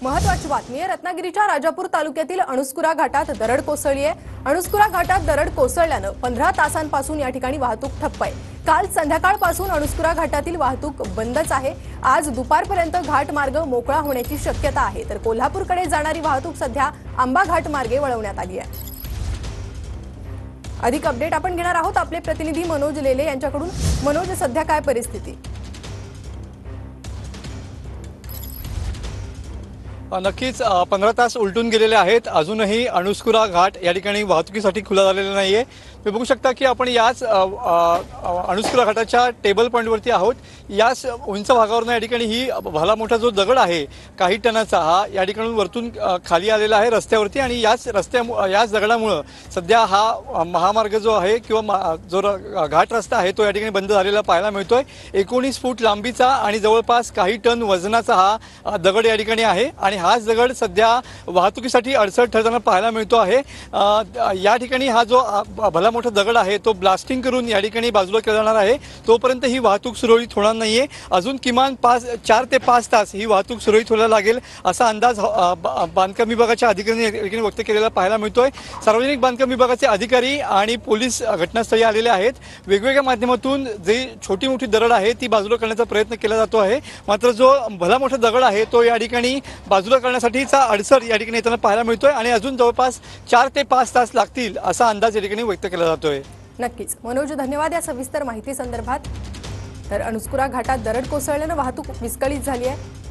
महत्त्वाची बातमी आहे। रत्नागिरीच्या राजापूर तालुक्यातील अणुस्कुरा घाटात दरड कोसळली आहे। अणुस्कुरा घाटात दरड कोसळल्याने 15 तासांपासून या ठिकाणी वाहतूक ठप्प आहे। काल संध्याकाळपासून अणुस्कुरा घाटातील वाहतूक बंदच आहे। आज दुपारपर्यंत घाट मार्ग मोकळा होण्याची शक्यता आहे, तर कोल्हापूरकडे जाणारी वाहतूक सध्या आंबा घाट मार्गे वळवण्यात आली आहे। अधिक अपडेट आपण घेणार आहोत आपले प्रतिनिधी मनोज लेले यांच्याकडून। मनोज, सध्या काय परिस्थिती? नक्कीच 15 तास उलटून गेलेले आहेत। अजूनही अणुस्कुरा घाट या ठिकाणी वाहतुकीसाठी खुला झालेला नाहीये। तुम्ही बघू शकता की आपण याच अणुस्कुरा घाटाच्या टेबल पॉइंटवरती आहोत। याच उंच भागावरून या ठिकाणी ही भला मोठा जो दगड आहे काही टनाचा, हा या ठिकाणून वरतून खाली आलेला आहे रस्त्यावरती, आणि याच दगडामुळे सध्या हा महामार्ग जो आहे किंवा जो घाट रस्ता आहे तो या ठिकाणी बंद झालेला पाहायला मिळतोय। 19 फूट लांबीचा आणि जवळपास काही टन वजनाचा हा दगड या ठिकाणी आहे, आणि हाच दगड सध्या वाहतुकीसाठी अडचण ठरताना पाहायला मिळतो आहे। या ठिकाणी हा जो भला मोठा दगड आहे तो ब्लास्टिंग करून या ठिकाणी बाजूला केला जाणार आहे। तोपर्यंत ही वाहतूक सुरळीत होणार नाहीये। अजून किमान 4 ते 5 तास ही वाहतूक सुरळीत व्हायला लागेल असा अंदाज बांधकाम विभागाच्या अधिकाऱ्यांनी व्यक्त केलेला पाहायला मिळतोय। सार्वजनिक बांधकाम विभागाचे अधिकारी आणि पोलीस घटनास्थळी आलेले आहेत। वेगवेगळ्या माध्यमातून जे छोटी मोठी दरड आहे ती बाजूला करण्याचा प्रयत्न केला जातो आहे, मात्र जो भला मोठा दगड आहे तो या ठिकाणी बाजूला करण्यासाठीचा अडसर या ठिकाणी येताना पाहायला मिळतोय, आणि अजून जवळपास 4 ते 5 तास लागतील असा अंदाज या ठिकाणी व्यक्त केला जातोय। नक्कीच मनोज, धन्यवाद या सविस्तर माहिती संदर्भात। तर अणुस्कुरा घाटात दरड कोसळल्याने वाहतूक विस्कळीत झाली आहे।